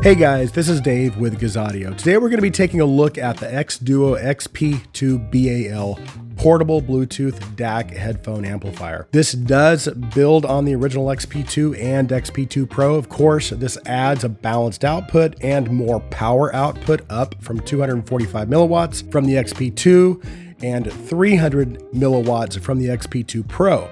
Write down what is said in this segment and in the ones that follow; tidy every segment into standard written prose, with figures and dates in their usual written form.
Hey guys, this is Dave with Gazaudio. Today we're going to be taking a look at the Xduoo XP-2Bal portable Bluetooth DAC headphone amplifier. This does build on the original XP2 and XP2 Pro. Of course, this adds a balanced output and more power output, up from 245 milliwatts from the XP2 and 300 milliwatts from the XP2 Pro.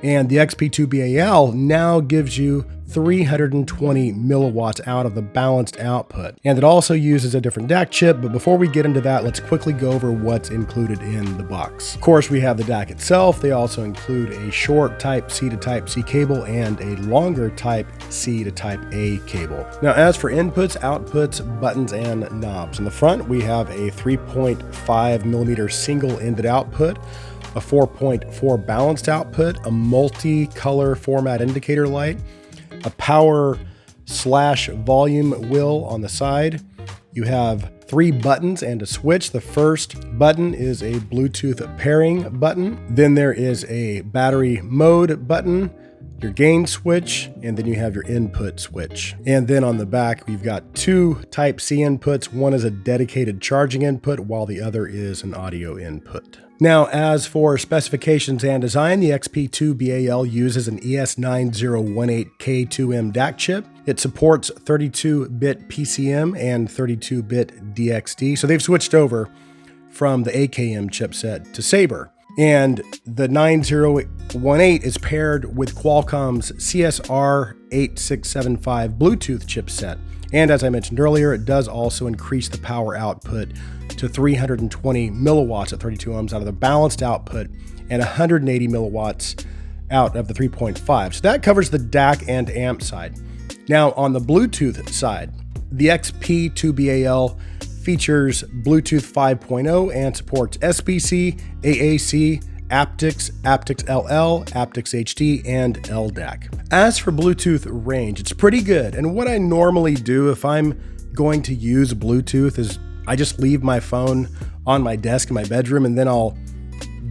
And the XP-2Bal now gives you 320 milliwatts out of the balanced output. And it also uses a different DAC chip, but before we get into that, let's quickly go over what's included in the box. Of course, we have the DAC itself. They also include a short Type C to Type C cable and a longer Type C to Type A cable. Now, as for inputs, outputs, buttons, and knobs, in the front, we have a 3.5 millimeter single-ended output, a 4.4 balanced output, a multi-color format indicator light, a power/volume wheel on the side. You have 3 buttons and a switch. The first button is a Bluetooth pairing button. Then there is a battery mode button, your gain switch, and then you have your input switch. And then on the back, we've got 2 Type C inputs. One is a dedicated charging input, while the other is an audio input. Now, as for specifications and design, the XP-2Bal uses an ES9018K2M DAC chip. It supports 32-bit PCM and 32-bit DXD, so they've switched over from the AKM chipset to Sabre. And the 9018 is paired with Qualcomm's CSR8675 Bluetooth chipset. And as I mentioned earlier, it does also increase the power output to 320 milliwatts at 32 ohms out of the balanced output and 180 milliwatts out of the 3.5. So that covers the DAC and amp side. Now on the Bluetooth side, the XP-2Bal features Bluetooth 5.0 and supports SBC, AAC, aptX, aptX LL, aptX HD, and LDAC. As for Bluetooth range, it's pretty good. And what I normally do if I'm going to use Bluetooth is I just leave my phone on my desk in my bedroom, and then I'll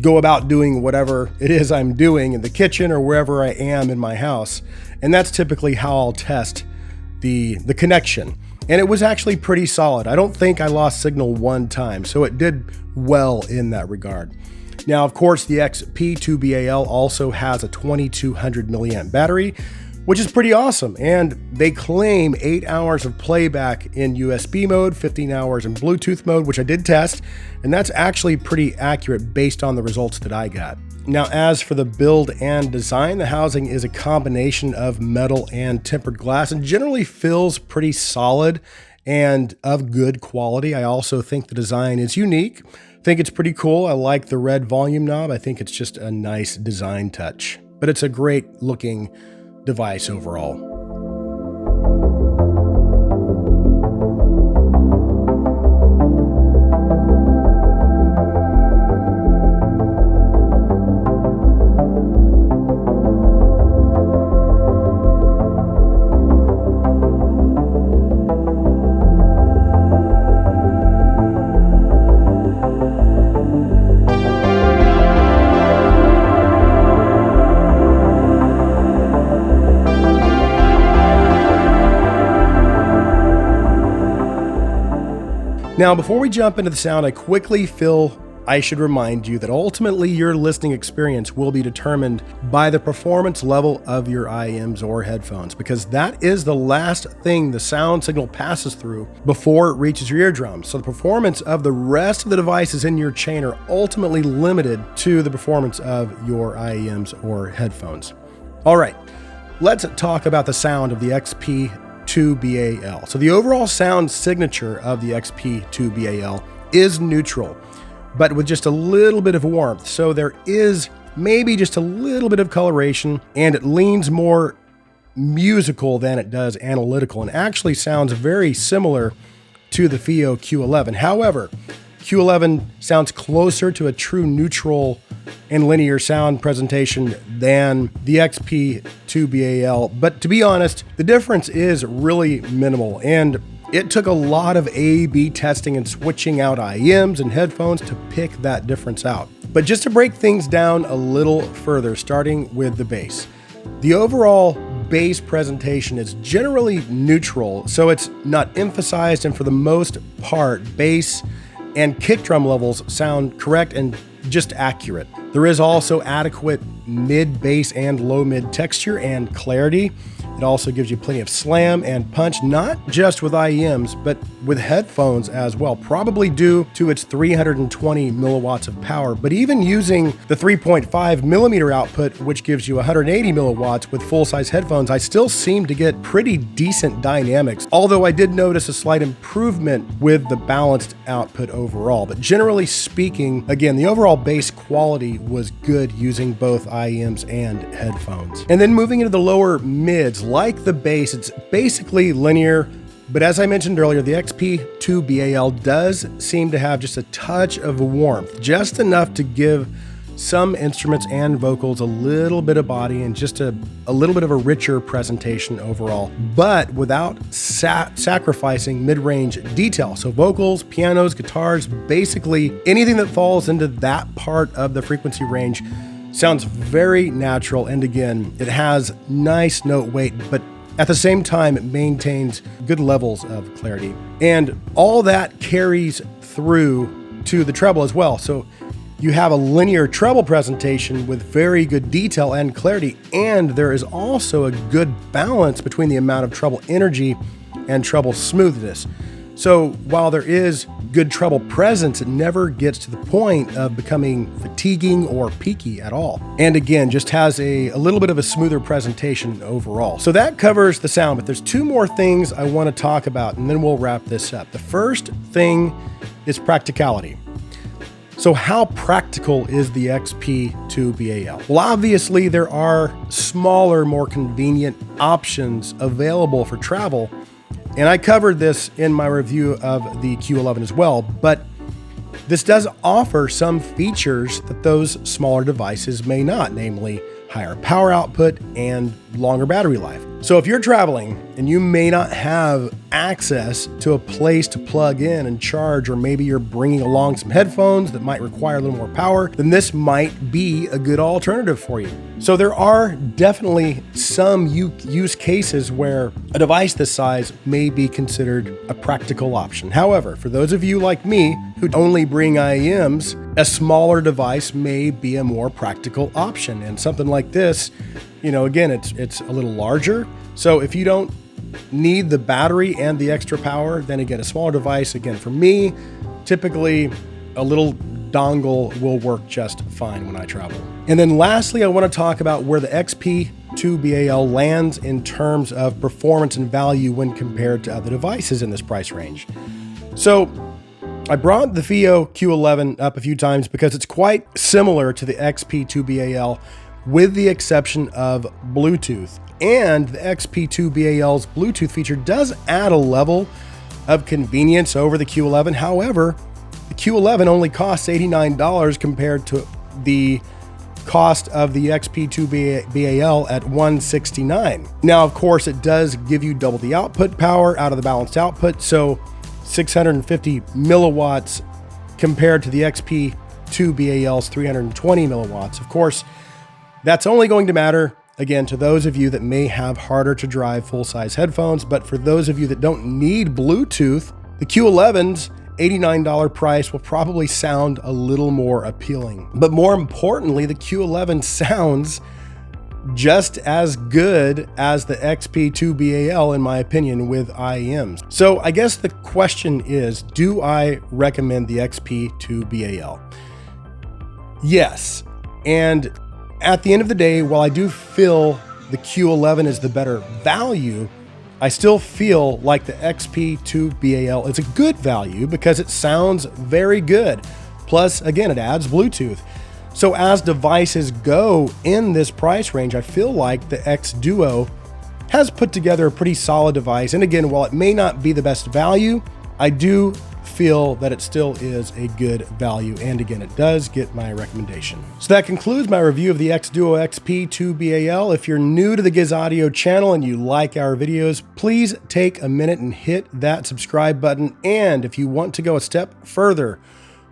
go about doing whatever it is I'm doing in the kitchen or wherever I am in my house. And that's typically how I'll test the connection. And it was actually pretty solid. I don't think I lost signal one time, so it did well in that regard. Now, of course, the XP-2Bal also has a 2200 milliamp battery, which is pretty awesome. And they claim 8 hours of playback in USB mode, 15 hours in Bluetooth mode, which I did test. And that's actually pretty accurate based on the results that I got. Now, as for the build and design, the housing is a combination of metal and tempered glass and generally feels pretty solid and of good quality. I also think the design is unique. I think it's pretty cool. I like the red volume knob. I think it's just a nice design touch, but it's a great looking device overall. Now, before we jump into the sound, I quickly feel I should remind you that ultimately your listening experience will be determined by the performance level of your IEMs or headphones, because that is the last thing the sound signal passes through before it reaches your eardrums. So the performance of the rest of the devices in your chain are ultimately limited to the performance of your IEMs or headphones. All right, let's talk about the sound of the XP-2Bal. So the overall sound signature of the XP-2Bal is neutral, but with just a little bit of warmth. So there is maybe just a little bit of coloration, and it leans more musical than it does analytical, and actually sounds very similar to the FiiO Q11. However, Q11 sounds closer to a true neutral and linear sound presentation than the XP-2Bal. But to be honest, the difference is really minimal, and it took a lot of A/B testing and switching out IEMs and headphones to pick that difference out. But just to break things down a little further, starting with the bass. The overall bass presentation is generally neutral, so it's not emphasized, and for the most part, bass and kick drum levels sound correct and just accurate. There is also adequate mid bass and low mid texture and clarity. It also gives you plenty of slam and punch, not just with IEMs, but with headphones as well, probably due to its 320 milliwatts of power. But even using the 3.5 millimeter output, which gives you 180 milliwatts with full-size headphones, I still seem to get pretty decent dynamics, although I did notice a slight improvement with the balanced output overall. But generally speaking, again, the overall bass quality was good using both IEMs and headphones. And then moving into the lower mids, like the bass, it's basically linear, but as I mentioned earlier, the XP-2Bal does seem to have just a touch of warmth, just enough to give some instruments and vocals a little bit of body and just a little bit of a richer presentation overall, but without sacrificing mid-range detail. So vocals, pianos, guitars, basically anything that falls into that part of the frequency range sounds very natural, and again, it has nice note weight, but at the same time, it maintains good levels of clarity. And all that carries through to the treble as well. So you have a linear treble presentation with very good detail and clarity, and there is also a good balance between the amount of treble energy and treble smoothness. So while there is good treble presence, it never gets to the point of becoming fatiguing or peaky at all. And again, just has a little bit of a smoother presentation overall. So that covers the sound, but there's two more things I want to talk about, and then we'll wrap this up. The first thing is practicality. So how practical is the XP-2Bal? Well, obviously there are smaller, more convenient options available for travel, and I covered this in my review of the Q11 as well, but this does offer some features that those smaller devices may not, namely higher power output and longer battery life. So if you're traveling and you may not have access to a place to plug in and charge, or maybe you're bringing along some headphones that might require a little more power, then this might be a good alternative for you. So there are definitely some use cases where a device this size may be considered a practical option. However, for those of you like me who only bring IEMs, a smaller device may be a more practical option. And something like this, you know, again, it's a little larger. So if you don't need the battery and the extra power, then again, a smaller device, again, for me, typically a little dongle will work just fine when I travel. And then lastly, I want to talk about where the XP-2Bal lands in terms of performance and value when compared to other devices in this price range. So I brought the FiiO Q11 up a few times because it's quite similar to the XP-2Bal, with the exception of Bluetooth. And the XP-2Bal's Bluetooth feature does add a level of convenience over the Q11. However, the Q11 only costs $89 compared to the cost of the XP-2Bal at $169. Now, of course, it does give you double the output power out of the balanced output, so 650 milliwatts compared to the XP-2Bal's 320 milliwatts. Of course, that's only going to matter, again, to those of you that may have harder to drive full-size headphones, but for those of you that don't need Bluetooth, the Q11's $89 price will probably sound a little more appealing. But more importantly, the Q11 sounds just as good as the XP-2Bal, in my opinion, with IEMs. So I guess the question is, do I recommend the XP-2Bal? Yes. And at the end of the day, while I do feel the Q11 is the better value, I still feel like the XP-2Bal is a good value because it sounds very good. Plus, again, it adds Bluetooth. So as devices go in this price range, I feel like the Xduoo has put together a pretty solid device. And again, while it may not be the best value, I do feel that it still is a good value. And again, it does get my recommendation. So that concludes my review of the Xduoo XP-2Bal. If you're new to the Giz Audio channel and you like our videos, please take a minute and hit that subscribe button. And if you want to go a step further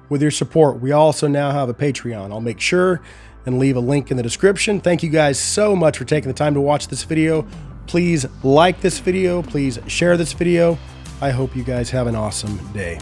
with your support, we also now have a Patreon. I'll make sure and leave a link in the description. Thank you guys so much for taking the time to watch this video. Please like this video. Please share this video. I hope you guys have an awesome day.